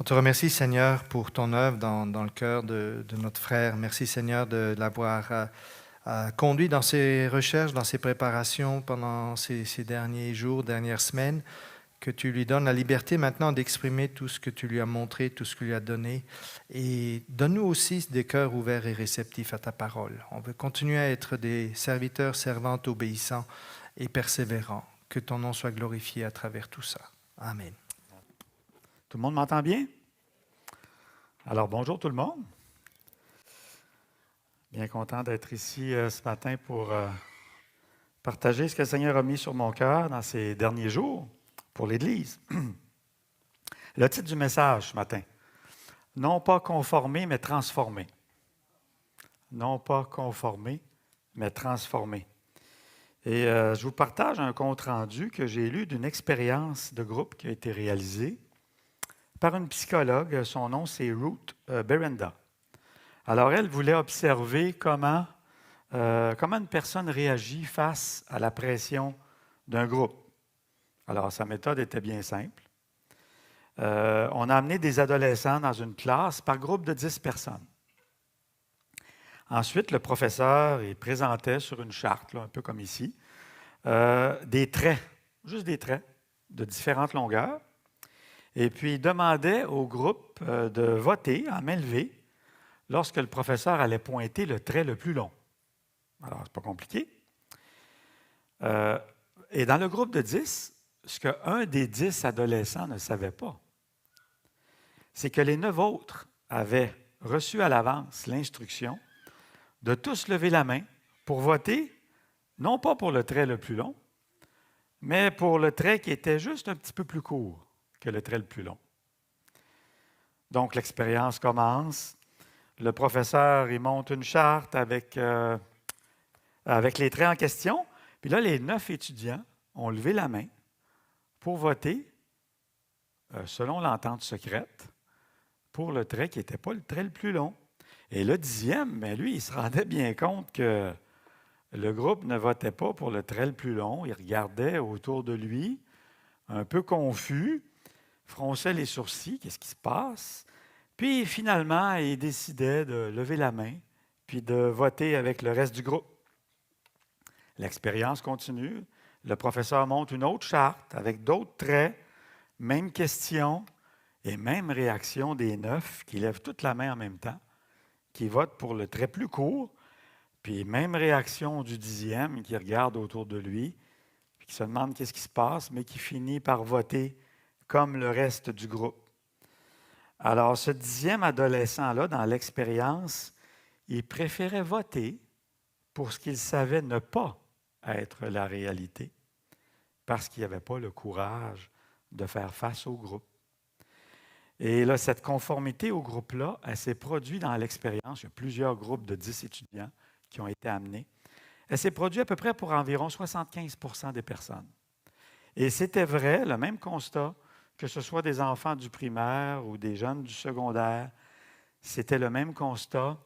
On te remercie, Seigneur, pour ton œuvre dans le cœur de notre frère. Merci, Seigneur, de l'avoir conduit dans ses recherches, dans ses préparations pendant ces derniers jours, dernières semaines, que tu lui donnes la liberté maintenant d'exprimer tout ce que tu lui as montré, tout ce que tu lui as donné. Et donne-nous aussi des cœurs ouverts et réceptifs à ta parole. On veut continuer à être des serviteurs, servantes obéissants et persévérants. Que ton nom soit glorifié à travers tout ça. Amen. Tout le monde m'entend bien? Alors, bonjour tout le monde. Bien content d'être ici ce matin pour partager ce que le Seigneur a mis sur mon cœur dans ces derniers jours pour l'Église. Le titre du message ce matin, non pas conformer, mais transformer. Non pas conformer, mais transformer. Et je vous partage un compte-rendu que j'ai lu d'une expérience de groupe qui a été réalisée par une psychologue. Son nom, c'est Ruth Berenda. Alors, elle voulait observer comment une personne réagit face à la pression d'un groupe. Alors, sa méthode était bien simple. On a amené des adolescents dans une classe par groupe de 10 personnes. Ensuite, le professeur il présentait sur une charte, là, un peu comme ici, des traits, juste des traits de différentes longueurs. Et puis, il demandait au groupe de voter en main levée lorsque le professeur allait pointer le trait le plus long. Alors, c'est pas compliqué. Et dans le groupe de 10, ce qu'un des 10 adolescents ne savait pas, c'est que les 9 autres avaient reçu à l'avance l'instruction de tous lever la main pour voter, non pas pour le trait le plus long, mais pour le trait qui était juste un petit peu plus court que le trait le plus long. Donc, l'expérience commence. Le professeur, il monte une charte avec les traits en question. Puis là, les 9 étudiants ont levé la main pour voter, selon l'entente secrète, pour le trait qui n'était pas le trait le plus long. Et le 10e, mais lui, il se rendait bien compte que le groupe ne votait pas pour le trait le plus long. Il regardait autour de lui, un peu confus, fronçait les sourcils. Qu'est-ce qui se passe? Puis finalement, il décidait de lever la main puis de voter avec le reste du groupe. L'expérience continue. Le professeur monte une autre charte avec d'autres traits, même question et même réaction des 9 qui lèvent toute la main en même temps, qui votent pour le trait plus court, puis même réaction du 10e qui regarde autour de lui, puis qui se demande qu'est-ce qui se passe, mais qui finit par voter comme le reste du groupe. Alors, ce 10e adolescent-là, dans l'expérience, il préférait voter pour ce qu'il savait ne pas être la réalité, parce qu'il n'avait pas le courage de faire face au groupe. Et là, cette conformité au groupe-là, elle s'est produite dans l'expérience. Il y a plusieurs groupes de 10 étudiants qui ont été amenés. Elle s'est produite à peu près pour environ 75% des personnes. Et c'était vrai, le même constat, que ce soit des enfants du primaire ou des jeunes du secondaire, c'était le même constat.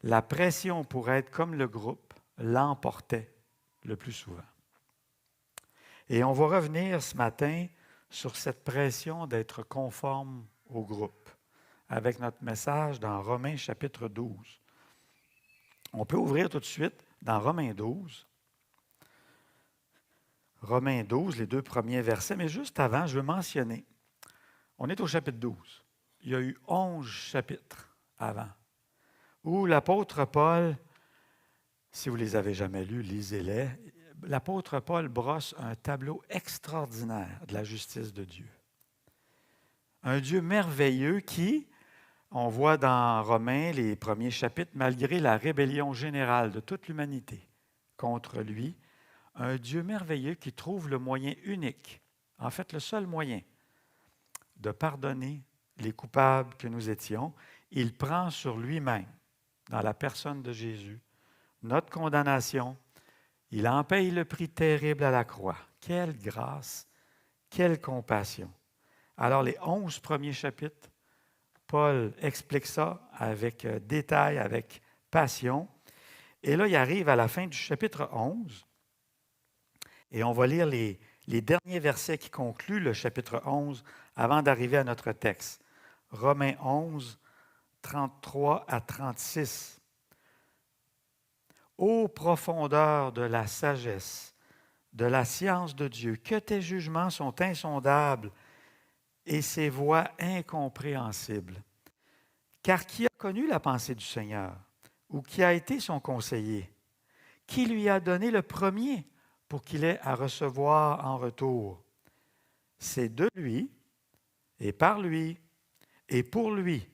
La pression pour être comme le groupe l'emportait le plus souvent. Et on va revenir ce matin sur cette pression d'être conforme au groupe avec notre message dans Romains chapitre 12. On peut ouvrir tout de suite dans Romains 12. Romains 12, les 2 premiers versets, mais juste avant, je veux mentionner, on est au chapitre 12. Il y a eu 11 chapitres avant, où l'apôtre Paul, si vous ne les avez jamais lus, lisez-les, l'apôtre Paul brosse un tableau extraordinaire de la justice de Dieu. Un Dieu merveilleux qui, on voit dans Romains, les premiers chapitres, malgré la rébellion générale de toute l'humanité contre lui, un Dieu merveilleux qui trouve le moyen unique, en fait le seul moyen, de pardonner les coupables que nous étions. Il prend sur lui-même, dans la personne de Jésus, notre condamnation. Il en paye le prix terrible à la croix. Quelle grâce, quelle compassion. Alors, les 11 premiers chapitres, Paul explique ça avec détail, avec passion. Et là, il arrive à la fin du chapitre 11, et on va lire les derniers versets qui concluent le chapitre 11 avant d'arriver à notre texte. Romains 11, 33 à 36. Ô profondeur de la sagesse, de la science de Dieu, que tes jugements sont insondables et ses voies incompréhensibles. Car qui a connu la pensée du Seigneur, ou qui a été son conseiller? Qui lui a donné le premier pour qu'il ait à recevoir en retour? C'est de lui, et par lui, et pour lui,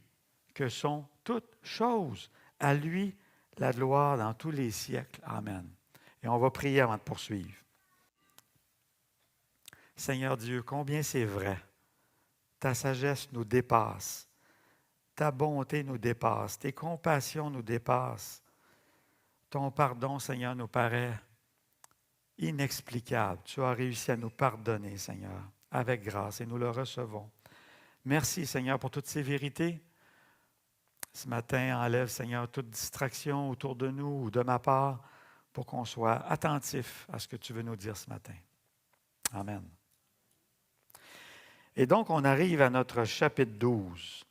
que sont toutes choses. À lui, la gloire dans tous les siècles. Amen. Et on va prier avant de poursuivre. Seigneur Dieu, combien c'est vrai. Ta sagesse nous dépasse. Ta bonté nous dépasse. Tes compassions nous dépassent. Ton pardon, Seigneur, nous paraît inexplicable. Tu as réussi à nous pardonner, Seigneur, avec grâce, et nous le recevons. Merci, Seigneur, pour toutes ces vérités. Ce matin, enlève, Seigneur, toute distraction autour de nous ou de ma part pour qu'on soit attentif à ce que tu veux nous dire ce matin. Amen. Et donc, on arrive à notre chapitre 12,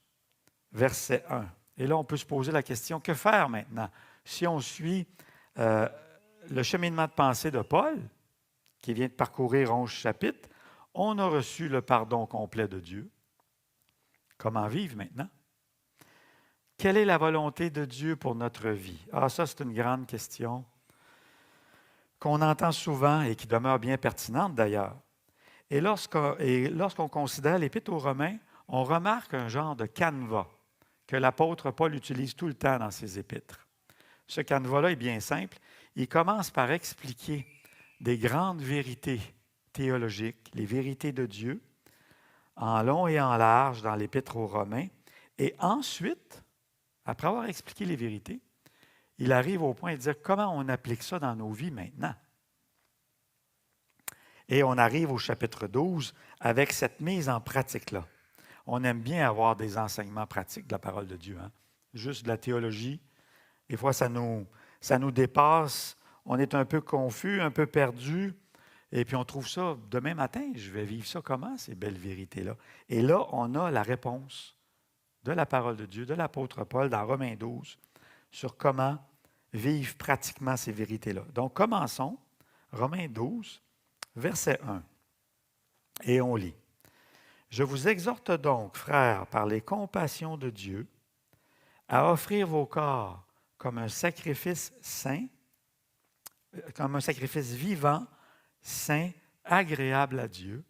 verset 1. Et là, on peut se poser la question, que faire maintenant? Si on suit le cheminement de pensée de Paul, qui vient de parcourir 11 chapitres, on a reçu le pardon complet de Dieu. Comment vivre maintenant? Quelle est la volonté de Dieu pour notre vie? Ah, ça, c'est une grande question qu'on entend souvent et qui demeure bien pertinente d'ailleurs. Et lorsqu'on considère l'Épître aux Romains, on remarque un genre de canevas que l'apôtre Paul utilise tout le temps dans ses épîtres. Ce canevas-là est bien simple. Il commence par expliquer des grandes vérités théologiques, les vérités de Dieu, en long et en large dans l'Épître aux Romains. Et ensuite, après avoir expliqué les vérités, il arrive au point de dire comment on applique ça dans nos vies maintenant. Et on arrive au chapitre 12 avec cette mise en pratique-là. On aime bien avoir des enseignements pratiques de la parole de Dieu. Hein? Juste de la théologie. Des fois, ça nous dépasse. On est un peu confus, un peu perdu. Et puis, on trouve ça, demain matin, je vais vivre ça comment, ces belles vérités-là? Et là, on a la réponse de la parole de Dieu, de l'apôtre Paul, dans Romains 12, sur comment vivre pratiquement ces vérités-là. Donc, commençons, Romains 12, verset 1. Et on lit. « Je vous exhorte donc, frères, par les compassions de Dieu, à offrir vos corps comme un sacrifice saint, comme un sacrifice vivant, saint, agréable à Dieu,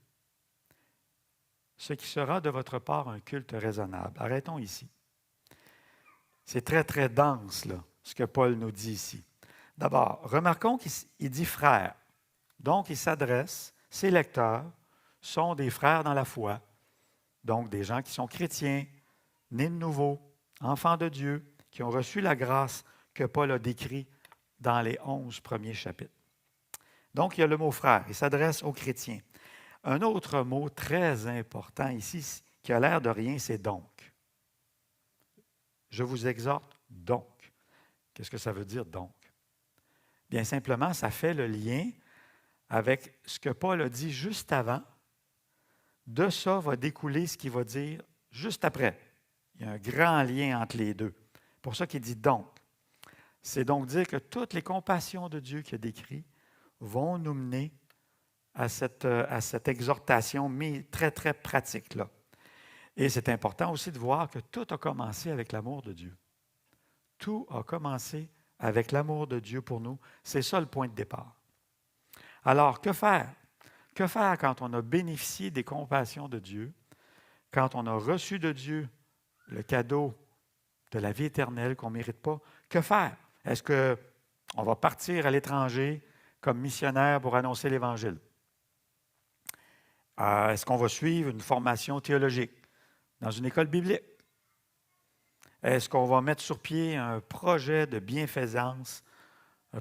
ce qui sera de votre part un culte raisonnable. » Arrêtons ici. C'est très, très dense, là, ce que Paul nous dit ici. D'abord, remarquons qu'il dit frères. Donc, il s'adresse, ses lecteurs sont des frères dans la foi, donc des gens qui sont chrétiens, nés de nouveau, enfants de Dieu, qui ont reçu la grâce que Paul a décrite dans les 11 premiers chapitres. Donc, il y a le mot frère, il s'adresse aux chrétiens. Un autre mot très important ici, qui a l'air de rien, c'est donc. Je vous exhorte donc. Qu'est-ce que ça veut dire donc? Bien simplement, ça fait le lien avec ce que Paul a dit juste avant. De ça va découler ce qu'il va dire juste après. Il y a un grand lien entre les deux. C'est pour ça qu'il dit donc. C'est donc dire que toutes les compassions de Dieu qu'il a décrites vont nous mener à cette exhortation très, très pratique-là. Et c'est important aussi de voir que tout a commencé avec l'amour de Dieu. Tout a commencé avec l'amour de Dieu pour nous. C'est ça le point de départ. Alors, que faire? Que faire quand on a bénéficié des compassions de Dieu, quand on a reçu de Dieu le cadeau de la vie éternelle qu'on ne mérite pas? Que faire? Est-ce qu'on va partir à l'étranger comme missionnaire pour annoncer l'Évangile? Est-ce qu'on va suivre une formation théologique dans une école biblique? Est-ce qu'on va mettre sur pied un projet de bienfaisance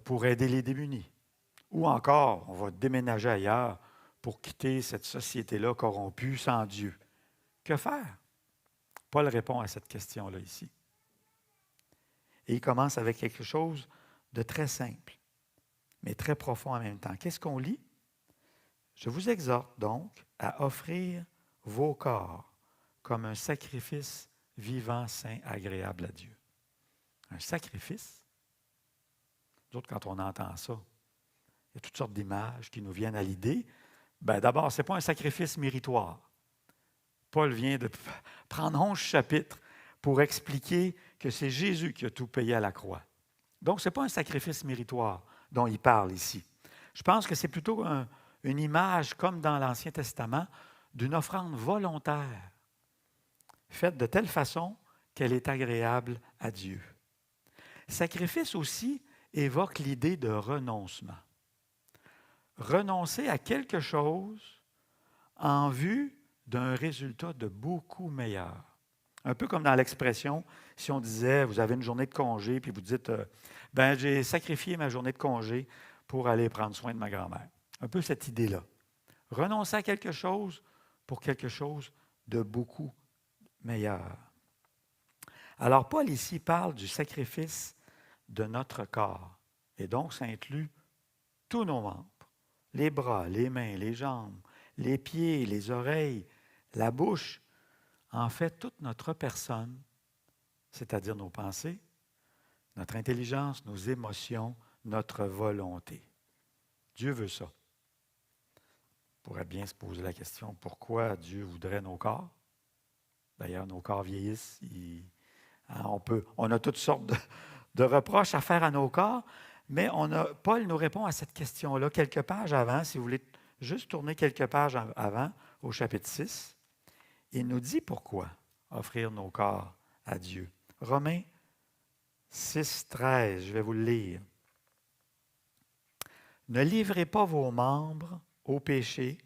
pour aider les démunis? Ou encore, on va déménager ailleurs pour quitter cette société-là corrompue sans Dieu? Que faire? Paul répond à cette question-là ici. Et il commence avec quelque chose de très simple, mais très profond en même temps. Qu'est-ce qu'on lit? Je vous exhorte donc à offrir vos corps comme un sacrifice vivant, saint, agréable à Dieu. Un sacrifice? D'autres, quand on entend ça, il y a toutes sortes d'images qui nous viennent à l'idée. Bien, d'abord, ce n'est pas un sacrifice méritoire. Paul vient de prendre 11 chapitres pour expliquer que c'est Jésus qui a tout payé à la croix. Donc, ce n'est pas un sacrifice méritoire dont il parle ici. Je pense que c'est plutôt une image, comme dans l'Ancien Testament, d'une offrande volontaire, faite de telle façon qu'elle est agréable à Dieu. Sacrifice aussi évoque l'idée de renoncement. Renoncer à quelque chose en vue d'un résultat de beaucoup meilleur. Un peu comme dans l'expression, si on disait, vous avez une journée de congé, puis vous dites, ben j'ai sacrifié ma journée de congé pour aller prendre soin de ma grand-mère. Un peu cette idée-là. Renoncer à quelque chose pour quelque chose de beaucoup meilleur. Alors, Paul ici parle du sacrifice de notre corps. Et donc, ça inclut tous nos membres. Les bras, les mains, les jambes, les pieds, les oreilles, la bouche. En fait, toute notre personne, c'est-à-dire nos pensées, notre intelligence, nos émotions, notre volonté. Dieu veut ça. On pourrait bien se poser la question, pourquoi Dieu voudrait nos corps? D'ailleurs, nos corps vieillissent. On a toutes sortes de reproches à faire à nos corps, mais Paul nous répond à cette question-là quelques pages avant, si vous voulez juste tourner quelques pages avant, au chapitre 6. Il nous dit pourquoi offrir nos corps à Dieu. Romains 6, 13, je vais vous le lire. Ne livrez pas vos membres au péché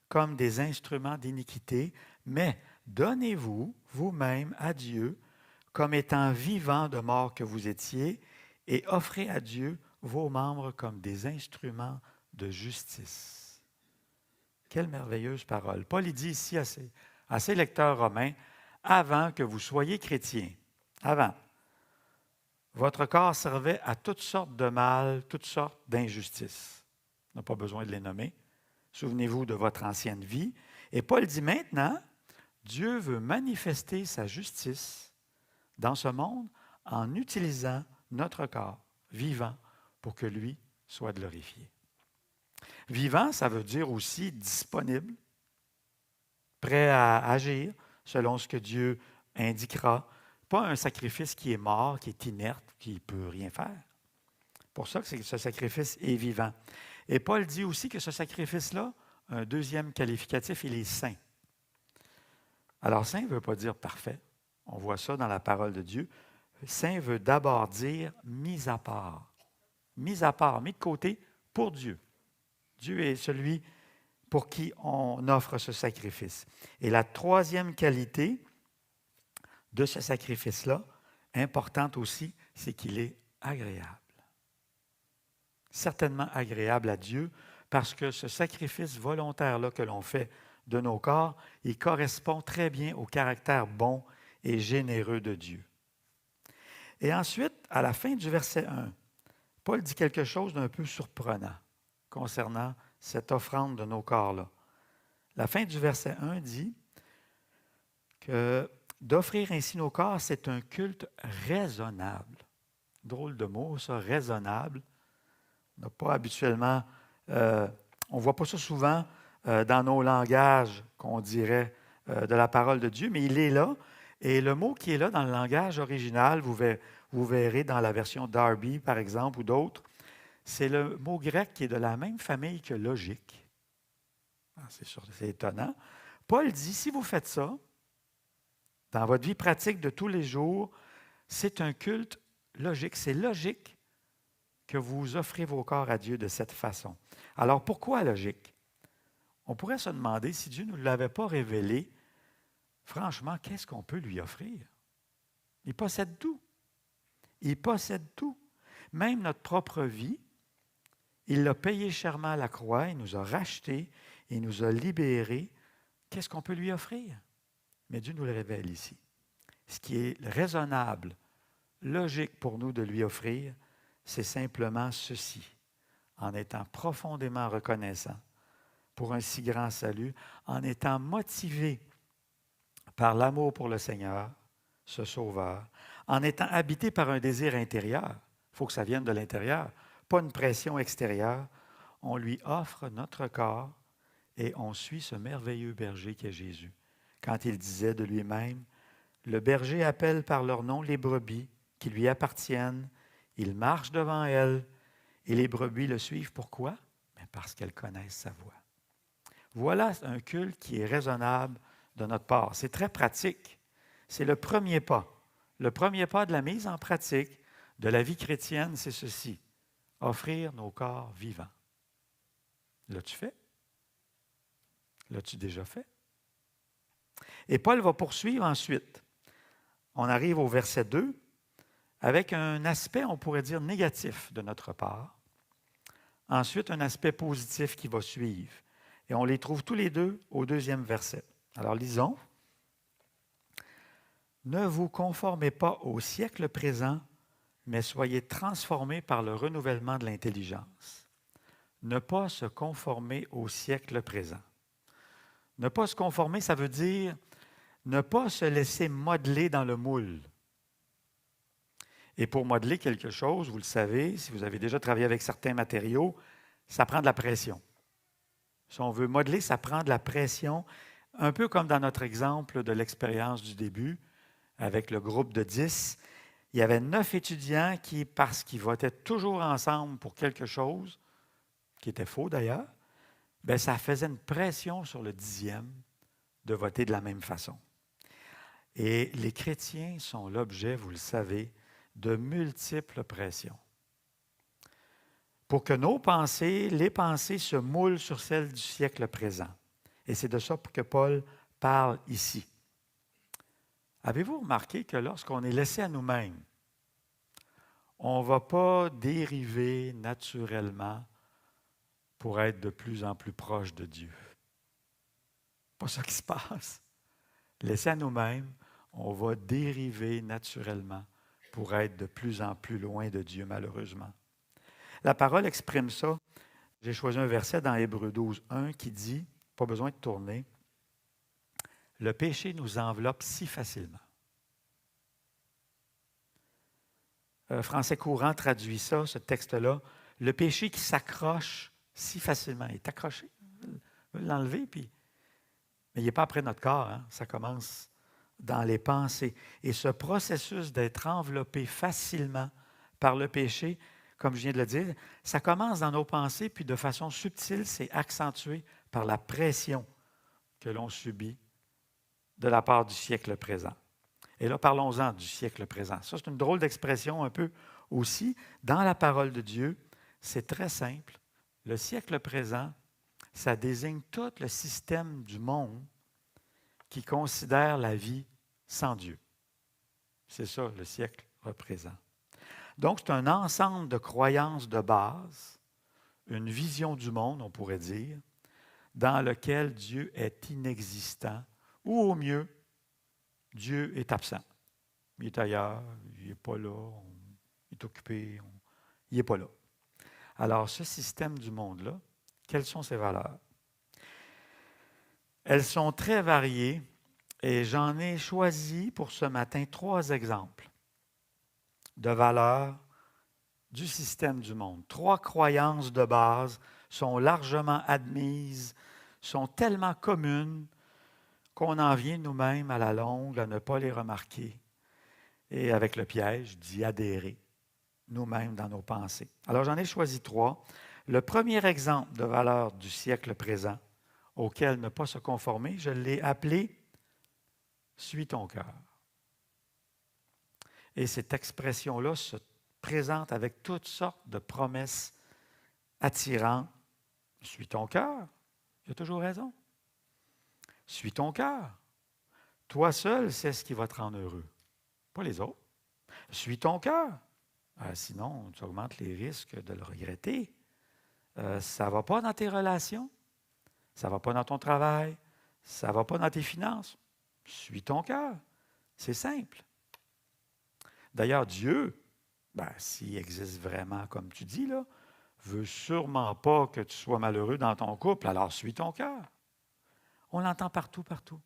comme des instruments d'iniquité, mais donnez-vous vous-même à Dieu comme étant vivants de mort que vous étiez, et offrez à Dieu vos membres comme des instruments de justice. Quelle merveilleuse parole. Paul il dit ici à ses lecteurs romains, avant que vous soyez chrétiens, avant, votre corps servait à toutes sortes de mal, toutes sortes d'injustices. On n'a pas besoin de les nommer. Souvenez-vous de votre ancienne vie. Et Paul dit maintenant, Dieu veut manifester sa justice dans ce monde en utilisant notre corps vivant pour que lui soit glorifié. Vivant, ça veut dire aussi disponible, prêt à agir selon ce que Dieu indiquera. Pas un sacrifice qui est mort, qui est inerte, qui ne peut rien faire. Pour ça que ce sacrifice est vivant. Et Paul dit aussi que ce sacrifice-là, un deuxième qualificatif, il est saint. Alors, saint ne veut pas dire parfait. On voit ça dans la parole de Dieu. Saint veut d'abord dire mis à part. Mis à part, mis de côté pour Dieu. Dieu est celui pour qui on offre ce sacrifice. Et la troisième qualité de ce sacrifice-là, importante aussi, c'est qu'il est agréable. Certainement agréable à Dieu, parce que ce sacrifice volontaire-là que l'on fait de nos corps, il correspond très bien au caractère bon et généreux de Dieu. Et ensuite, à la fin du verset 1, Paul dit quelque chose d'un peu surprenant concernant cette offrande de nos corps-là. La fin du verset 1 dit que d'offrir ainsi nos corps, c'est un culte raisonnable. Drôle de mot, ça, raisonnable. On n'a pas habituellement, on ne voit pas ça souvent dans nos langages, qu'on dirait, de la parole de Dieu, mais il est là. Et le mot qui est là dans le langage original, vous verrez dans la version Darby, par exemple, ou d'autres, c'est le mot grec qui est de la même famille que logique. C'est étonnant. Paul dit, si vous faites ça, dans votre vie pratique de tous les jours, c'est un culte logique. C'est logique que vous offrez vos corps à Dieu de cette façon. Alors, pourquoi logique? On pourrait se demander, si Dieu ne nous l'avait pas révélé, franchement, qu'est-ce qu'on peut lui offrir? Il possède tout. Il possède tout. Même notre propre vie, il l'a payé chèrement à la croix, il nous a rachetés, il nous a libérés. Qu'est-ce qu'on peut lui offrir? Mais Dieu nous le révèle ici. Ce qui est raisonnable, logique pour nous de lui offrir, c'est simplement ceci, en étant profondément reconnaissant pour un si grand salut, en étant motivé par l'amour pour le Seigneur, ce Sauveur, en étant habité par un désir intérieur, il faut que ça vienne de l'intérieur, pas une pression extérieure, on lui offre notre corps et on suit ce merveilleux berger qui est Jésus. Quand il disait de lui-même, « Le berger appelle par leur nom les brebis qui lui appartiennent, il marche devant elles, et les brebis le suivent. Pourquoi? Mais parce qu'elles connaissent sa voix. » Voilà un culte qui est raisonnable de notre part. C'est très pratique. C'est le premier pas. Le premier pas de la mise en pratique de la vie chrétienne, c'est ceci: offrir nos corps vivants. L'as-tu fait? L'as-tu déjà fait? Et Paul va poursuivre ensuite. On arrive au verset 2 avec un aspect, on pourrait dire, négatif de notre part. Ensuite, un aspect positif qui va suivre. Et on les trouve tous les deux au 2e verset. Alors, lisons. « Ne vous conformez pas au siècle présent, mais soyez transformés par le renouvellement de l'intelligence. » Ne pas se conformer au siècle présent. Ne pas se conformer, ça veut dire ne pas se laisser modeler dans le moule. Et pour modeler quelque chose, vous le savez, si vous avez déjà travaillé avec certains matériaux, ça prend de la pression. Si on veut modeler, ça prend de la pression, un peu comme dans notre exemple de l'expérience du début, avec le groupe de 10. Il y avait 9 étudiants qui, parce qu'ils votaient toujours ensemble pour quelque chose, qui était faux d'ailleurs, bien, ça faisait une pression sur le 10e de voter de la même façon. Et les chrétiens sont l'objet, vous le savez, de multiples pressions. Pour que nos pensées, les pensées se moulent sur celles du siècle présent. Et c'est de ça que Paul parle ici. Avez-vous remarqué que lorsqu'on est laissé à nous-mêmes, on ne va pas dériver naturellement pour être de plus en plus proche de Dieu? Pas ça qui se passe. Laissé à nous-mêmes, on va dériver naturellement pour être de plus en plus loin de Dieu, malheureusement. La parole exprime ça. J'ai choisi un verset dans Hébreux 12, 1 qui dit, pas besoin de tourner, « Le péché nous enveloppe si facilement. » Français courant traduit ça, ce texte-là, « Le péché qui s'accroche si facilement. » Il est accroché. On veut l'enlever, puis... mais il n'est pas après notre corps, hein? Ça commence dans les pensées. Et ce processus d'être enveloppé facilement par le péché, comme je viens de le dire, ça commence dans nos pensées, puis de façon subtile, c'est accentué par la pression que l'on subit de la part du siècle présent. Et là, parlons-en du siècle présent. Ça, c'est une drôle d'expression un peu aussi. Dans la parole de Dieu, c'est très simple. Le siècle présent, ça désigne tout le système du monde qui considère la vie sans Dieu. C'est ça, le siècle représente. Donc, c'est un ensemble de croyances de base, une vision du monde, on pourrait dire, dans lequel Dieu est inexistant, ou au mieux, Dieu est absent. Il est ailleurs, il n'est pas là, il est occupé, il n'est pas là. Alors, ce système du monde-là, quelles sont ses valeurs? Elles sont très variées et j'en ai choisi pour ce matin 3 exemples de valeurs du système du monde. 3 croyances de base sont largement admises, sont tellement communes qu'on en vient nous-mêmes à la longue à ne pas les remarquer et avec le piège d'y adhérer nous-mêmes dans nos pensées. Alors j'en ai choisi 3. Le premier exemple de valeur du siècle présent auquel ne pas se conformer, je l'ai appelé « Suis ton cœur ». Et cette expression-là se présente avec toutes sortes de promesses attirantes. « Suis ton cœur », il a toujours raison. « Suis ton cœur ». Toi seul sais ce qui va te rendre heureux, pas les autres. « Suis ton cœur ». Sinon, tu augmentes les risques de le regretter. Ça ne va pas dans tes relations, ça ne va pas dans ton travail, ça ne va pas dans tes finances. Suis ton cœur. C'est simple. D'ailleurs, Dieu, s'il existe vraiment, comme tu dis, là, veut sûrement pas que tu sois malheureux dans ton couple, alors suis ton cœur. On l'entend partout, partout.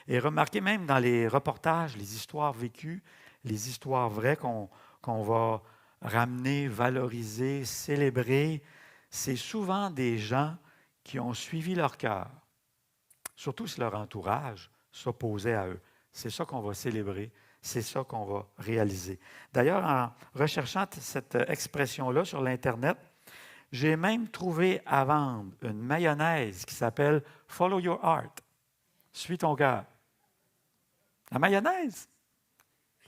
Et remarquez même dans les reportages, les histoires vécues, les histoires vraies qu'on va ramener, valoriser, célébrer, c'est souvent des gens qui ont suivi leur cœur, surtout si leur entourage s'opposait à eux. C'est ça qu'on va célébrer, c'est ça qu'on va réaliser. D'ailleurs, en recherchant cette expression-là sur l'Internet, j'ai même trouvé à vendre une mayonnaise qui s'appelle « Follow your heart », « Suis ton cœur ». La mayonnaise!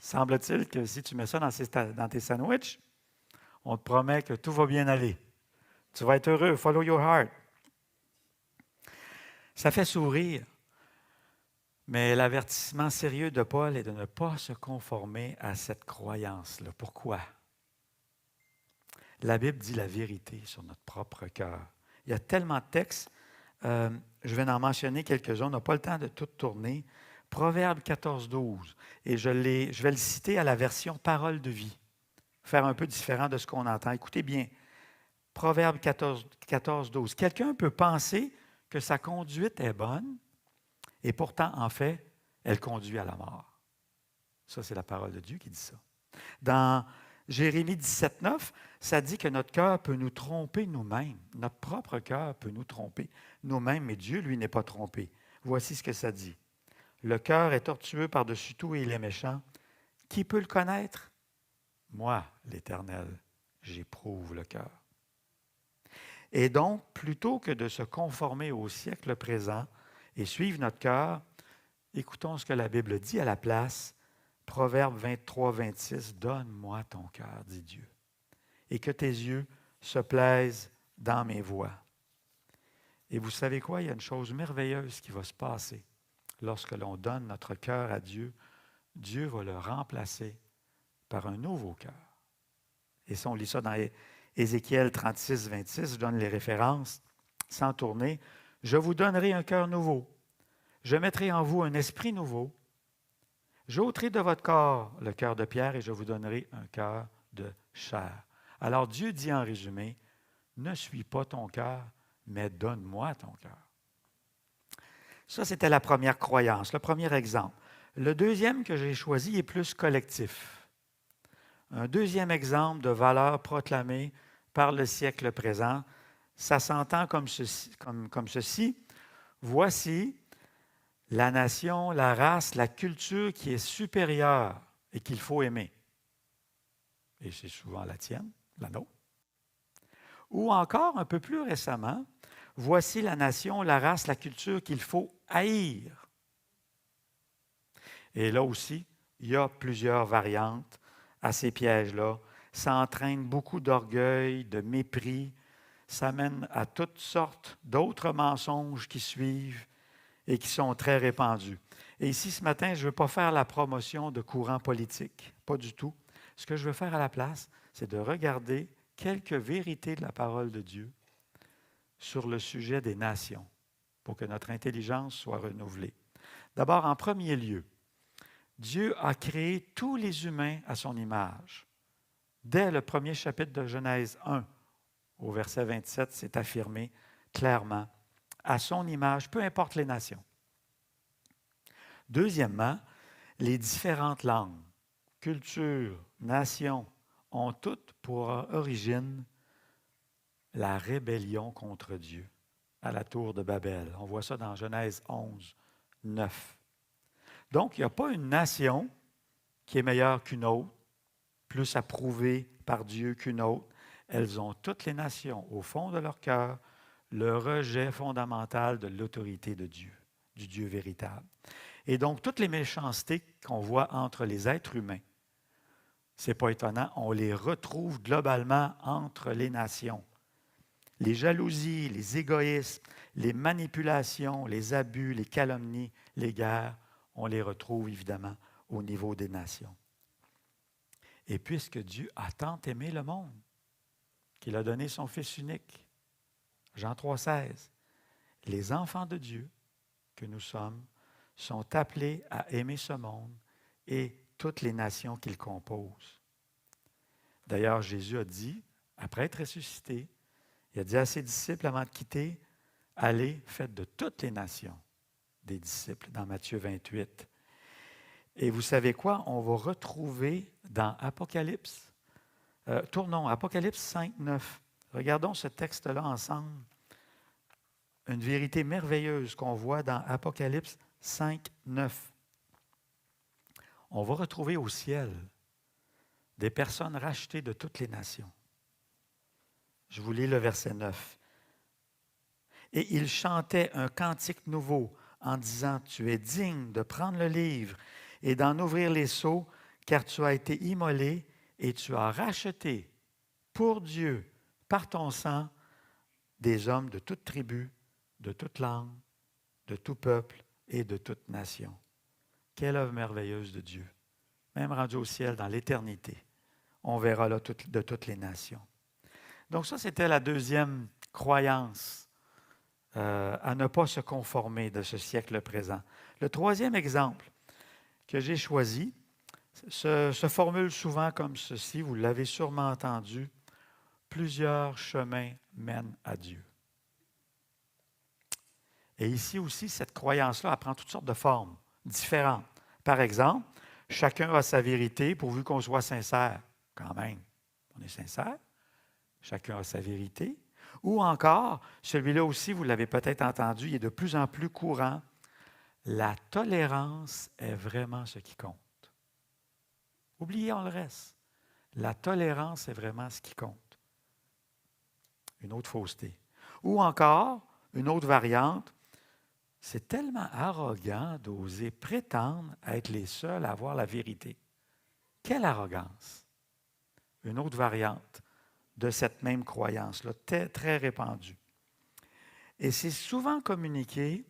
Semble-t-il que si tu mets ça dans tes sandwichs, on te promet que tout va bien aller. Tu vas être heureux, « Follow your heart ». Ça fait sourire, mais l'avertissement sérieux de Paul est de ne pas se conformer à cette croyance-là. Pourquoi? La Bible dit la vérité sur notre propre cœur. Il y a tellement de textes, je vais en mentionner quelques-uns, on n'a pas le temps de tout tourner. Proverbe 14, 12, et je vais le citer à la version Parole de vie, faire un peu différent de ce qu'on entend. Écoutez bien, Proverbe 14, 12. Quelqu'un peut penser que sa conduite est bonne, et pourtant, en fait, elle conduit à la mort. Ça, c'est la parole de Dieu qui dit ça. Dans Jérémie 17, 9, ça dit que notre cœur peut nous tromper nous-mêmes. Notre propre cœur peut nous tromper nous-mêmes, mais Dieu, lui, n'est pas trompé. Voici ce que ça dit. Le cœur est tortueux par-dessus tout et il est méchant. Qui peut le connaître? Moi, l'Éternel, j'éprouve le cœur. Et donc, plutôt que de se conformer au siècle présent et suivre notre cœur, écoutons ce que la Bible dit à la place. Proverbe 23, 26, « Donne-moi ton cœur, dit Dieu, et que tes yeux se plaisent dans mes voies. » Et vous savez quoi? Il y a une chose merveilleuse qui va se passer. Lorsque l'on donne notre cœur à Dieu, Dieu va le remplacer par un nouveau cœur. Et si on lit ça dans Ézéchiel 36, 26, je donne les références, sans tourner. « Je vous donnerai un cœur nouveau. Je mettrai en vous un esprit nouveau. J'ôterai de votre corps le cœur de pierre et je vous donnerai un cœur de chair. » Alors Dieu dit en résumé, ne suis pas ton cœur, mais donne-moi ton cœur. Ça, c'était la première croyance, le premier exemple. Le deuxième que j'ai choisi est plus collectif. Un deuxième exemple de valeur proclamée par le siècle présent, ça s'entend comme ceci. Voici la nation, la race, la culture qui est supérieure et qu'il faut aimer. Et c'est souvent la tienne, la nôtre. Ou encore, un peu plus récemment, voici la nation, la race, la culture qu'il faut haïr. Et là aussi, il y a plusieurs variantes à ces pièges-là. Ça entraîne beaucoup d'orgueil, de mépris. Ça mène à toutes sortes d'autres mensonges qui suivent et qui sont très répandus. Et ici, ce matin, je ne veux pas faire la promotion de courants politiques, pas du tout. Ce que je veux faire à la place, c'est de regarder quelques vérités de la parole de Dieu sur le sujet des nations, pour que notre intelligence soit renouvelée. D'abord, en premier lieu, Dieu a créé tous les humains à son image. Dès le premier chapitre de Genèse 1, au verset 27, c'est affirmé clairement, à son image, peu importe les nations. Deuxièmement, les différentes langues, cultures, nations, ont toutes pour origine la rébellion contre Dieu à la tour de Babel. On voit ça dans Genèse 11, 9. Donc, il n'y a pas une nation qui est meilleure qu'une autre, plus approuvée par Dieu qu'une autre. Elles ont, toutes les nations, au fond de leur cœur, le rejet fondamental de l'autorité de Dieu, du Dieu véritable. Et donc, toutes les méchancetés qu'on voit entre les êtres humains, ce n'est pas étonnant, on les retrouve globalement entre les nations. Les jalousies, les égoïsmes, les manipulations, les abus, les calomnies, les guerres, on les retrouve évidemment au niveau des nations. Et puisque Dieu a tant aimé le monde, qu'il a donné son Fils unique, Jean 3,16, les enfants de Dieu que nous sommes sont appelés à aimer ce monde et toutes les nations qu'il compose. D'ailleurs, Jésus a dit, après être ressuscité, il a dit à ses disciples avant de quitter, « Allez, faites de toutes les nations des disciples dans Matthieu 28. Et vous savez quoi? On va retrouver dans Apocalypse, tournons, Apocalypse 5, 9. Regardons ce texte-là ensemble. Une vérité merveilleuse qu'on voit dans Apocalypse 5, 9. On va retrouver au ciel des personnes rachetées de toutes les nations. Je vous lis le verset 9. Et il chantait un cantique nouveau en disant, tu es digne de prendre le livre et d'en ouvrir les sceaux, car tu as été immolé et tu as racheté pour Dieu, par ton sang, des hommes de toute tribu, de toute langue, de tout peuple et de toute nation. Quelle œuvre merveilleuse de Dieu. Même rendu au ciel, dans l'éternité, on verra là de toutes les nations. Donc ça, c'était la deuxième croyance à ne pas se conformer de ce siècle présent. Le troisième exemple que j'ai choisi se formule souvent comme ceci, vous l'avez sûrement entendu, plusieurs chemins mènent à Dieu. Et ici aussi, cette croyance-là, elle prend toutes sortes de formes différentes. Par exemple, chacun a sa vérité pourvu qu'on soit sincère. Quand même, on est sincère. Chacun a sa vérité. Ou encore, celui-là aussi, vous l'avez peut-être entendu, il est de plus en plus courant. La tolérance est vraiment ce qui compte. Oublions le reste. La tolérance est vraiment ce qui compte. Une autre fausseté. Ou encore, une autre variante, c'est tellement arrogant d'oser prétendre être les seuls à avoir la vérité. Quelle arrogance! Une autre variante de cette même croyance-là, très, très répandue. Et c'est souvent communiqué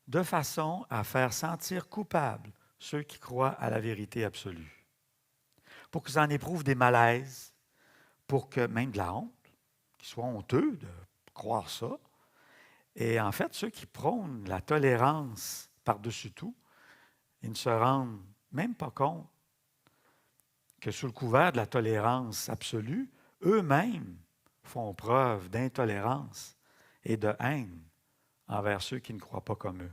de façon à faire sentir coupables ceux qui croient à la vérité absolue, pour qu'ils en éprouvent des malaises, pour que même de la honte, qu'ils soient honteux de croire ça. Et en fait, ceux qui prônent la tolérance par-dessus tout, ils ne se rendent même pas compte que sous le couvert de la tolérance absolue, eux-mêmes font preuve d'intolérance et de haine envers ceux qui ne croient pas comme eux.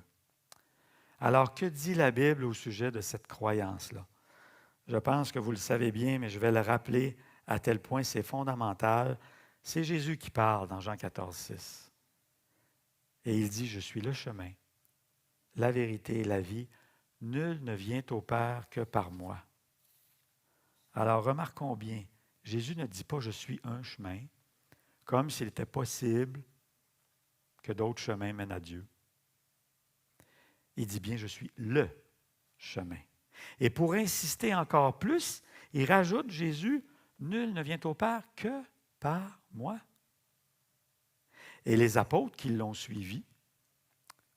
Alors, que dit la Bible au sujet de cette croyance-là? Je pense que vous le savez bien, mais je vais le rappeler à tel point c'est fondamental. C'est Jésus qui parle dans Jean 14, 6. Et il dit, « Je suis le chemin, la vérité et la vie. Nul ne vient au Père que par moi. » Alors, remarquons bien, Jésus ne dit pas « je suis un chemin », comme s'il était possible que d'autres chemins mènent à Dieu. Il dit bien « je suis le chemin ». Et pour insister encore plus, il rajoute Jésus « nul ne vient au Père que par moi ». Et les apôtres qui l'ont suivi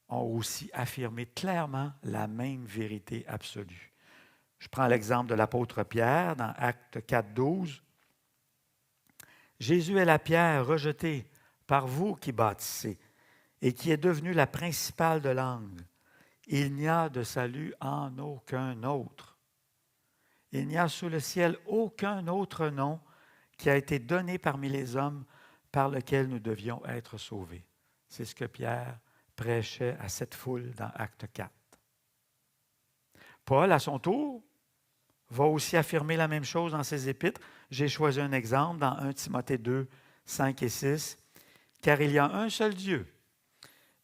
ont aussi affirmé clairement la même vérité absolue. Je prends l'exemple de l'apôtre Pierre dans Actes 4, 12. « Jésus est la pierre rejetée par vous qui bâtissez et qui est devenue la principale de l'angle. Il n'y a de salut en aucun autre. Il n'y a sous le ciel aucun autre nom qui a été donné parmi les hommes par lequel nous devions être sauvés. » C'est ce que Pierre prêchait à cette foule dans Acte 4. Paul, à son tour, va aussi affirmer la même chose dans ses épîtres. J'ai choisi un exemple dans 1 Timothée 2, 5 et 6. « Car il y a un seul Dieu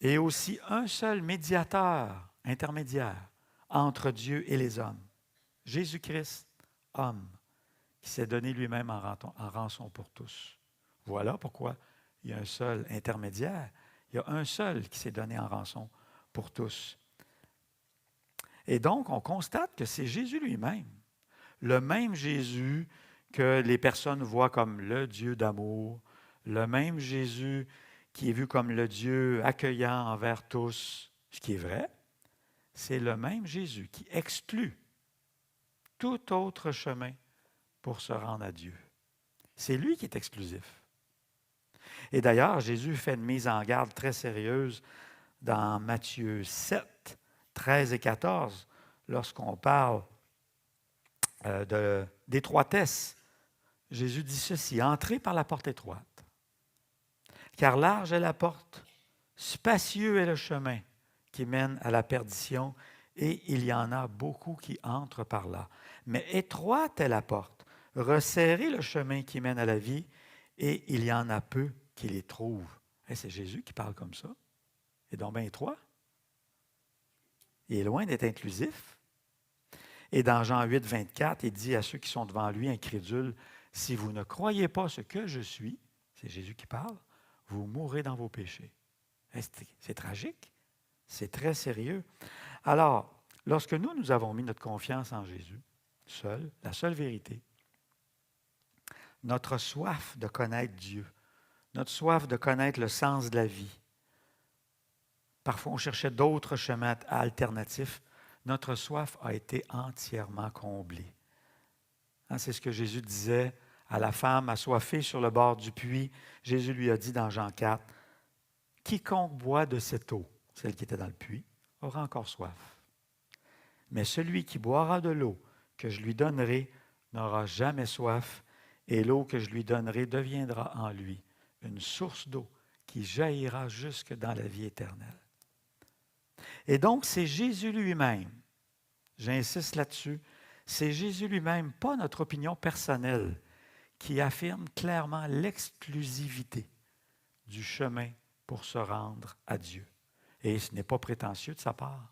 et aussi un seul médiateur, intermédiaire, entre Dieu et les hommes, Jésus-Christ, homme, qui s'est donné lui-même en rançon pour tous. » Voilà pourquoi il y a un seul intermédiaire. Il y a un seul qui s'est donné en rançon pour tous. Et donc, on constate que c'est Jésus lui-même, le même Jésus que les personnes voient comme le Dieu d'amour, le même Jésus qui est vu comme le Dieu accueillant envers tous, ce qui est vrai, c'est le même Jésus qui exclut tout autre chemin pour se rendre à Dieu. C'est lui qui est exclusif. Et d'ailleurs, Jésus fait une mise en garde très sérieuse dans Matthieu 7, 13 et 14, lorsqu'on parle d'étroitesse. Jésus dit ceci, « Entrez par la porte étroite, car large est la porte, spacieux est le chemin qui mènent à la perdition, et il y en a beaucoup qui entrent par là. Mais étroite est la porte, resserré le chemin qui mène à la vie, et il y en a peu qui les trouvent. Hey, c'est Jésus qui parle comme ça. Il est donc bien étroit. Il est loin d'être inclusif. Et dans Jean 8, 24, il dit à ceux qui sont devant lui, incrédules, « Si vous ne croyez pas ce que je suis, c'est Jésus qui parle, vous mourrez dans vos péchés. » C'est tragique. C'est très sérieux. Alors, lorsque nous avons mis notre confiance en Jésus, seul, la seule vérité, notre soif de connaître Dieu, notre soif de connaître le sens de la vie, parfois on cherchait d'autres chemins alternatifs, notre soif a été entièrement comblée. C'est ce que Jésus disait à la femme assoiffée sur le bord du puits. Jésus lui a dit dans Jean 4, « Quiconque boit de cette eau, celle qui était dans le puits, aura encore soif. Mais celui qui boira de l'eau que je lui donnerai n'aura jamais soif, et l'eau que je lui donnerai deviendra en lui une source d'eau qui jaillira jusque dans la vie éternelle. » Et donc, c'est Jésus lui-même, j'insiste là-dessus, c'est Jésus lui-même, pas notre opinion personnelle, qui affirme clairement l'exclusivité du chemin pour se rendre à Dieu. Et ce n'est pas prétentieux de sa part.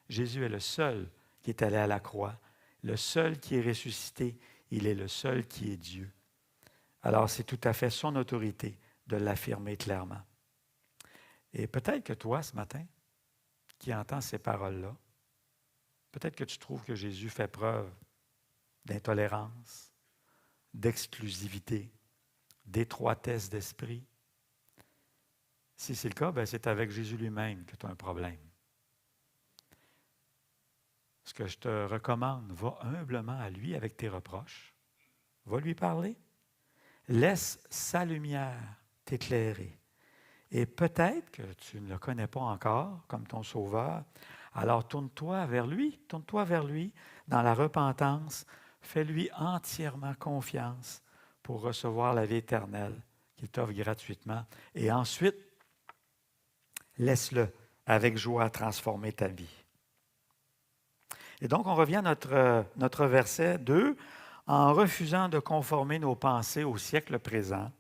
Jésus est le seul qui est allé à la croix, le seul qui est ressuscité, il est le seul qui est Dieu. Alors, c'est tout à fait son autorité de l'affirmer clairement. Et peut-être que toi, ce matin, qui entends ces paroles-là, peut-être que tu trouves que Jésus fait preuve d'intolérance, d'exclusivité, d'étroitesse d'esprit. Si c'est le cas, bien, c'est avec Jésus lui-même que tu as un problème. Ce que je te recommande, va humblement à lui avec tes reproches. Va lui parler. Laisse sa lumière t'éclairer. Et peut-être que tu ne le connais pas encore comme ton sauveur. Alors tourne-toi vers lui dans la repentance. Fais-lui entièrement confiance pour recevoir la vie éternelle qu'il t'offre gratuitement. Et ensuite, laisse-le avec joie transformer ta vie. Et donc, on revient à notre verset 2. En refusant de conformer nos pensées au siècle présent,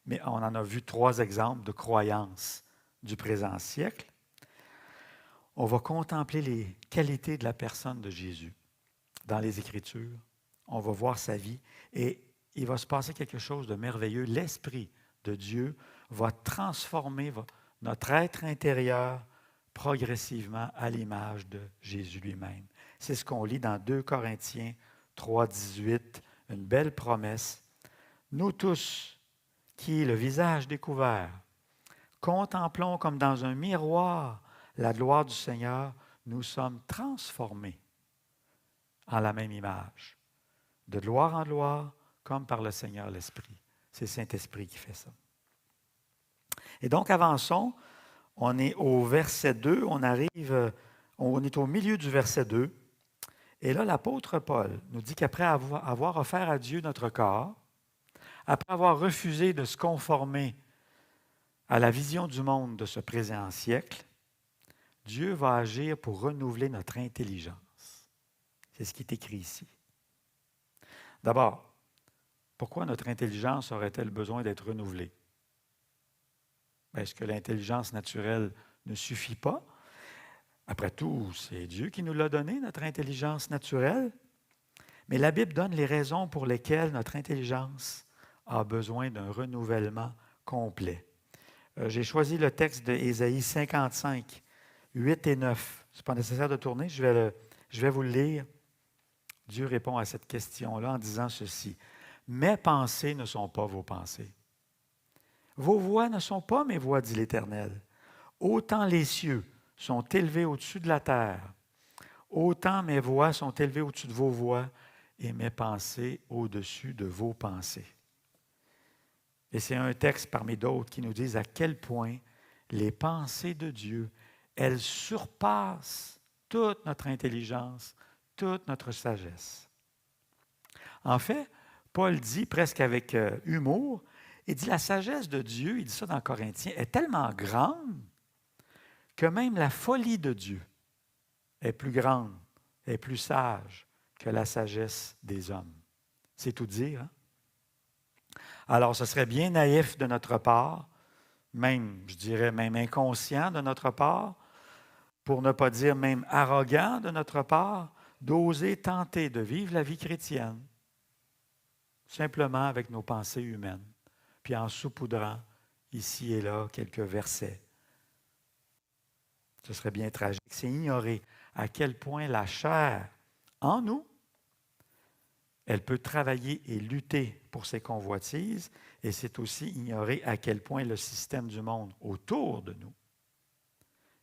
mais on en a vu 3 exemples de croyances du présent siècle, on va contempler les qualités de la personne de Jésus dans les Écritures. On va voir sa vie et il va se passer quelque chose de merveilleux. L'Esprit de Dieu va transformer notre être intérieur progressivement à l'image de Jésus lui-même. C'est ce qu'on lit dans 2 Corinthiens 3, 18, une belle promesse. Nous tous, qui, le visage découvert, contemplons comme dans un miroir la gloire du Seigneur, nous sommes transformés en la même image, de gloire en gloire, comme par le Seigneur l'Esprit. C'est le Saint-Esprit qui fait ça. Et donc, avançons. On est au verset 2, on est au milieu du verset 2. Et là, l'apôtre Paul nous dit qu'après avoir offert à Dieu notre corps, après avoir refusé de se conformer à la vision du monde de ce présent siècle, Dieu va agir pour renouveler notre intelligence. C'est ce qui est écrit ici. D'abord, pourquoi notre intelligence aurait-elle besoin d'être renouvelée? Est-ce que l'intelligence naturelle ne suffit pas? Après tout, c'est Dieu qui nous l'a donné, notre intelligence naturelle. Mais la Bible donne les raisons pour lesquelles notre intelligence a besoin d'un renouvellement complet. J'ai choisi le texte d'Ésaïe 55, 8 et 9. Ce n'est pas nécessaire de tourner, je vais vous le lire. Dieu répond à cette question-là en disant ceci. « Mes pensées ne sont pas vos pensées. Vos voix ne sont pas mes voix, dit l'Éternel. Autant les cieux sont élevés au-dessus de la terre, autant mes voix sont élevées au-dessus de vos voix et mes pensées au-dessus de vos pensées. » Et c'est un texte parmi d'autres qui nous disent à quel point les pensées de Dieu, elles surpassent toute notre intelligence, toute notre sagesse. En fait, Paul dit presque avec humour, il dit la sagesse de Dieu, il dit ça dans Corinthiens, est tellement grande que même la folie de Dieu est plus grande, est plus sage que la sagesse des hommes. C'est tout dire, hein? Alors, ce serait bien naïf de notre part, même, je dirais, même inconscient de notre part, pour ne pas dire même arrogant de notre part, d'oser tenter de vivre la vie chrétienne simplement avec nos pensées humaines, puis en saupoudrant ici et là quelques versets. Ce serait bien tragique. C'est ignorer à quel point la chair, en nous, elle peut travailler et lutter pour ses convoitises, et c'est aussi ignorer à quel point le système du monde autour de nous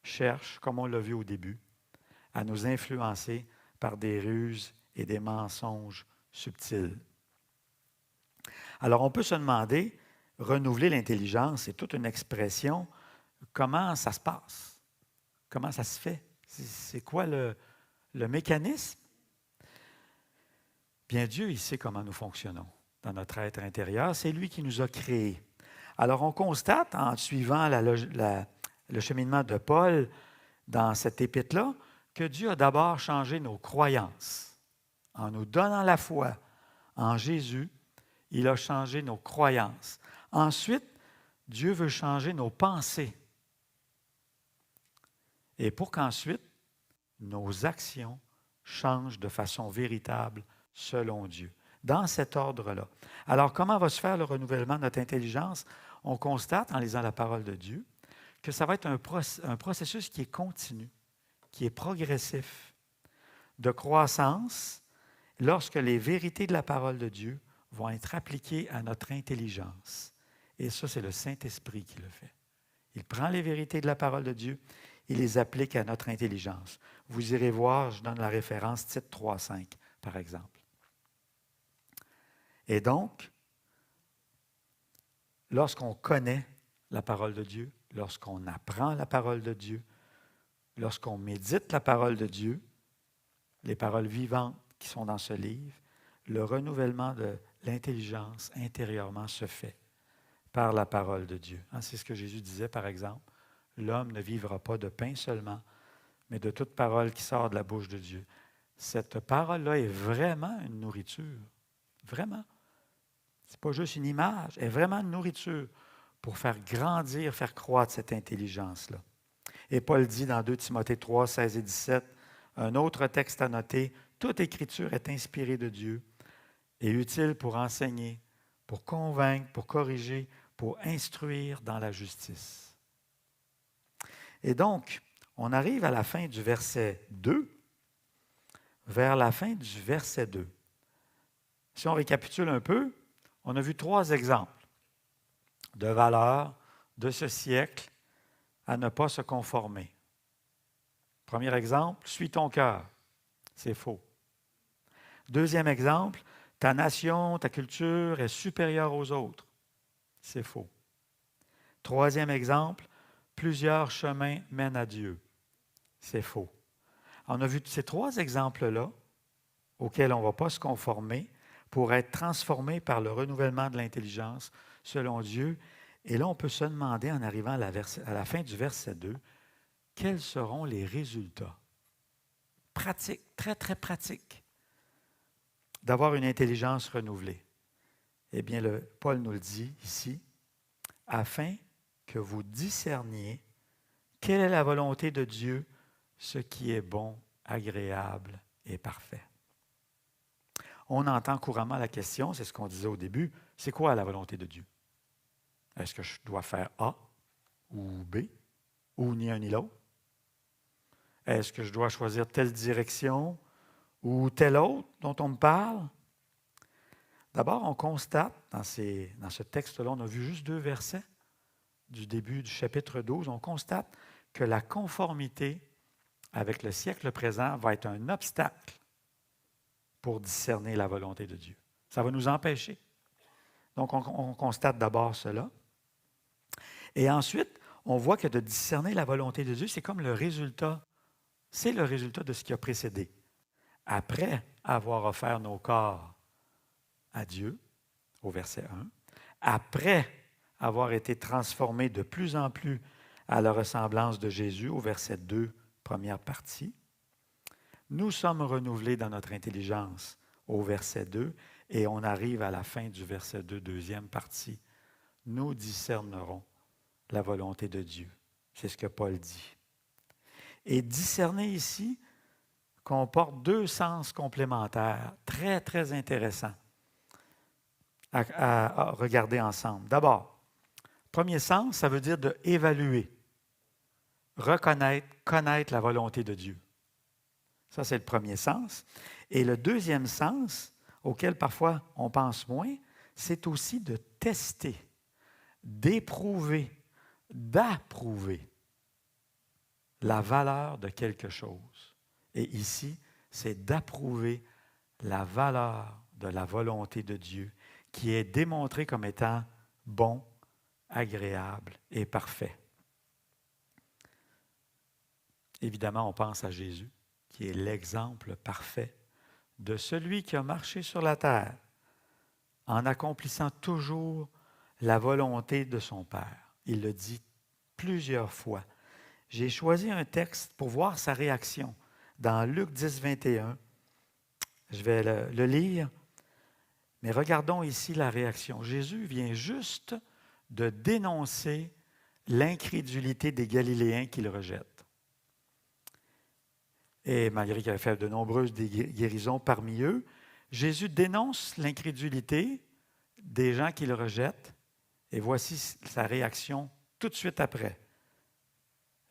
cherche, comme on l'a vu au début, à nous influencer par des ruses et des mensonges subtils. Alors, on peut se demander, renouveler l'intelligence, c'est toute une expression, comment ça se passe? Comment ça se fait? C'est quoi le mécanisme? Bien, Dieu, il sait comment nous fonctionnons dans notre être intérieur. C'est lui qui nous a créés. Alors, on constate, en suivant le cheminement de Paul dans cette épître-là, que Dieu a d'abord changé nos croyances. En nous donnant la foi en Jésus, il a changé nos croyances. Ensuite, Dieu veut changer nos pensées. Et pour qu'ensuite, nos actions changent de façon véritable selon Dieu. Dans cet ordre-là. Alors, comment va se faire le renouvellement de notre intelligence? On constate, en lisant la parole de Dieu, que ça va être un processus qui est continu, qui est progressif, de croissance, lorsque les vérités de la parole de Dieu vont être appliquées à notre intelligence. Et ça, c'est le Saint-Esprit qui le fait. Il prend les vérités de la parole de Dieu, il les applique à notre intelligence. Vous irez voir, je donne la référence Tite 3,5, par exemple. Et donc, lorsqu'on connaît la parole de Dieu, lorsqu'on apprend la parole de Dieu, lorsqu'on médite la parole de Dieu, les paroles vivantes qui sont dans ce livre, le renouvellement de l'intelligence intérieurement se fait par la parole de Dieu. C'est ce que Jésus disait, par exemple. L'homme ne vivra pas de pain seulement, mais de toute parole qui sort de la bouche de Dieu. Cette parole-là est vraiment une nourriture. Vraiment. Ce n'est pas juste une image, elle est vraiment une nourriture pour faire grandir, faire croître cette intelligence-là. Et Paul dit dans 2 Timothée 3, 16 et 17, un autre texte à noter, toute écriture est inspirée de Dieu et utile pour enseigner, pour convaincre, pour corriger, pour instruire dans la justice. Et donc, on arrive à la fin du verset 2, vers la fin du verset 2. Si on récapitule un peu, on a vu 3 exemples de valeurs de ce siècle à ne pas se conformer. Premier exemple, suis ton cœur. C'est faux. Deuxième exemple, ta nation, ta culture est supérieure aux autres. C'est faux. Troisième exemple, plusieurs chemins mènent à Dieu. C'est faux. On a vu ces 3 exemples-là auxquels on ne va pas se conformer pour être transformé par le renouvellement de l'intelligence selon Dieu. Et là, on peut se demander, en arrivant à la fin du verset 2, quels seront les résultats pratiques, très, très pratiques, d'avoir une intelligence renouvelée. Eh bien, Paul nous le dit ici, afin que vous discerniez quelle est la volonté de Dieu, ce qui est bon, agréable et parfait. On entend couramment la question, c'est ce qu'on disait au début, c'est quoi la volonté de Dieu? Est-ce que je dois faire A ou B, ou ni un ni l'autre? Est-ce que je dois choisir telle direction ou telle autre dont on me parle? D'abord, on constate, dans ce texte-là, on a vu juste 2 versets du début du chapitre 12, on constate que la conformité avec le siècle présent va être un obstacle pour discerner la volonté de Dieu. Ça va nous empêcher. Donc, on constate d'abord cela. Et ensuite, on voit que de discerner la volonté de Dieu, c'est comme le résultat. C'est le résultat de ce qui a précédé. Après avoir offert nos corps à Dieu, au verset 1, après avoir été transformés de plus en plus à la ressemblance de Jésus au verset 2, première partie. Nous sommes renouvelés dans notre intelligence au verset 2 et on arrive à la fin du verset 2, deuxième partie. Nous discernerons la volonté de Dieu. C'est ce que Paul dit. Et discerner ici comporte deux sens complémentaires, très, très intéressants à regarder ensemble. D'abord, premier sens, ça veut dire d'évaluer, reconnaître, connaître la volonté de Dieu. Ça, c'est le premier sens. Et le deuxième sens, auquel parfois on pense moins, c'est aussi de tester, d'éprouver, d'approuver la valeur de quelque chose. Et ici, c'est d'approuver la valeur de la volonté de Dieu qui est démontrée comme étant bon, agréable et parfait. Évidemment, on pense à Jésus, qui est l'exemple parfait de celui qui a marché sur la terre en accomplissant toujours la volonté de son Père. Il le dit plusieurs fois. J'ai choisi un texte pour voir sa réaction dans Luc 10, 21. Je vais le lire, mais regardons ici la réaction. Jésus vient juste de dénoncer l'incrédulité des Galiléens qui le rejettent. Et malgré qu'il avait fait de nombreuses guérisons parmi eux, Jésus dénonce l'incrédulité des gens qui le rejettent. Et voici sa réaction tout de suite après.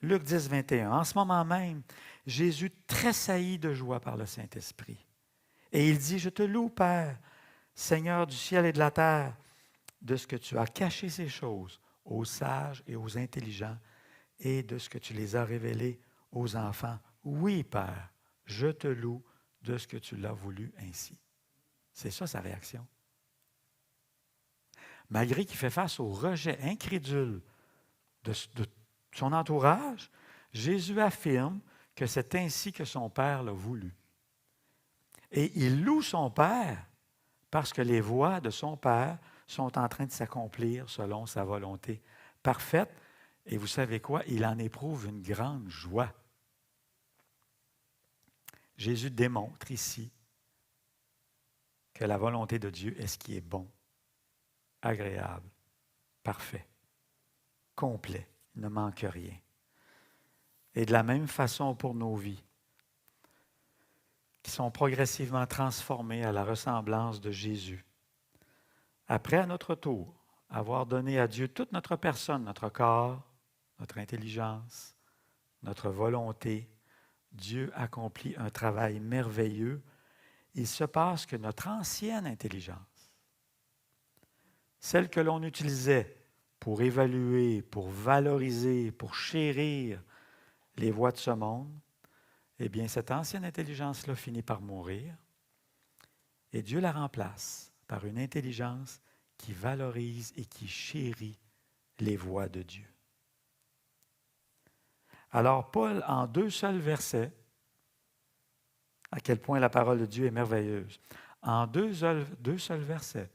Luc 10, 21. En ce moment même, Jésus tressaillit de joie par le Saint-Esprit. Et il dit, « Je te loue, Père, Seigneur du ciel et de la terre, de ce que tu as caché ces choses aux sages et aux intelligents, et de ce que tu les as révélées aux enfants. Oui, Père, je te loue de ce que tu l'as voulu ainsi. » C'est ça sa réaction. Malgré qu'il fait face au rejet incrédule de son entourage, Jésus affirme que c'est ainsi que son Père l'a voulu. Et il loue son Père parce que les voies de son Père sont en train de s'accomplir selon sa volonté parfaite. Et vous savez quoi? Il en éprouve une grande joie. Jésus démontre ici que la volonté de Dieu est ce qui est bon, agréable, parfait, complet, il ne manque rien. Et de la même façon pour nos vies, qui sont progressivement transformées à la ressemblance de Jésus. Après, à notre tour, avoir donné à Dieu toute notre personne, notre corps, notre intelligence, notre volonté, Dieu accomplit un travail merveilleux. Il se passe que notre ancienne intelligence, celle que l'on utilisait pour évaluer, pour valoriser, pour chérir les voies de ce monde, eh bien, cette ancienne intelligence-là finit par mourir et Dieu la remplace par une intelligence qui valorise et qui chérit les voies de Dieu. Alors, Paul, en 2 seuls versets, à quel point la parole de Dieu est merveilleuse, en deux seuls versets,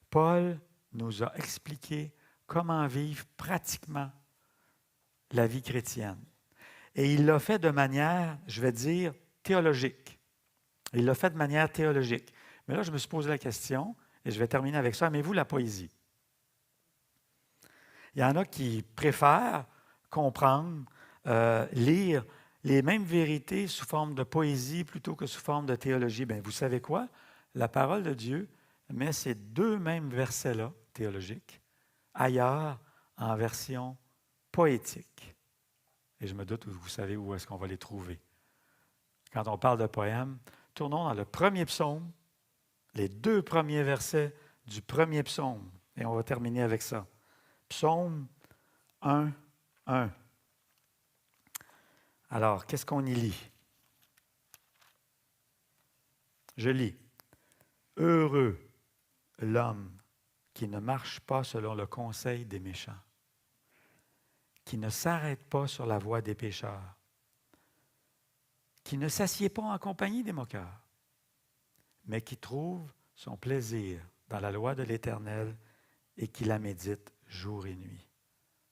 Paul nous a expliqué comment vivre pratiquement la vie chrétienne. Et il l'a fait de manière, je vais dire, théologique. Il l'a fait de manière théologique. Mais là, je me suis posé la question, et je vais terminer avec ça. Aimez-vous la poésie? Il y en a qui préfèrent comprendre, lire les mêmes vérités sous forme de poésie plutôt que sous forme de théologie. Bien, vous savez quoi? La parole de Dieu met ces deux mêmes versets-là, théologiques, ailleurs en version poétique. Et je me doute que vous savez où est-ce qu'on va les trouver. Quand on parle de poème, tournons dans le premier psaume, les 2 premiers versets du premier psaume. Et on va terminer avec ça. Psaume 1, 1. Alors, qu'est-ce qu'on y lit? Je lis. « Heureux l'homme qui ne marche pas selon le conseil des méchants, qui ne s'arrête pas sur la voie des pécheurs, qui ne s'assied pas en compagnie des moqueurs, mais qui trouve son plaisir dans la loi de l'Éternel et qui la médite jour et nuit. »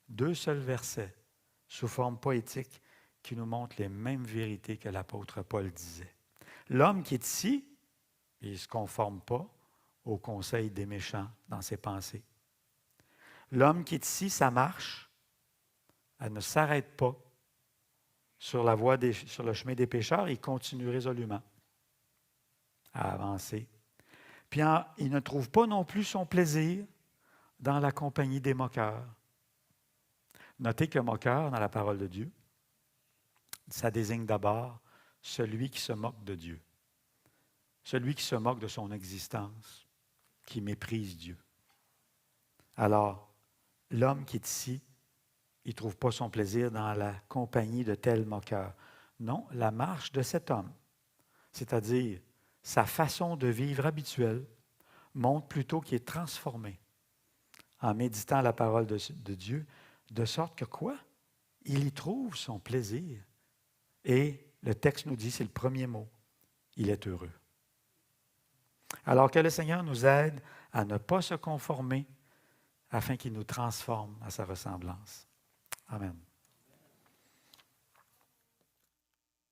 2 seuls versets sous forme poétique qui nous montrent les mêmes vérités que l'apôtre Paul disait. L'homme qui est ici, il ne se conforme pas au conseil des méchants dans ses pensées. L'homme qui est ici, ça marche. Elle ne s'arrête pas sur le chemin des pécheurs, il continue résolument à avancer. Puis il ne trouve pas non plus son plaisir dans la compagnie des moqueurs. Notez que moqueur, dans la parole de Dieu, ça désigne d'abord celui qui se moque de Dieu, celui qui se moque de son existence, qui méprise Dieu. Alors, l'homme qui est ici, il ne trouve pas son plaisir dans la compagnie de tels moqueurs. Non, la marche de cet homme, c'est-à-dire sa façon de vivre habituelle, montre plutôt qu'il est transformé en méditant la parole de Dieu, de sorte que quoi? Il y trouve son plaisir. Et le texte nous dit, c'est le premier mot, il est heureux. Alors que le Seigneur nous aide à ne pas se conformer afin qu'il nous transforme à sa ressemblance. Amen.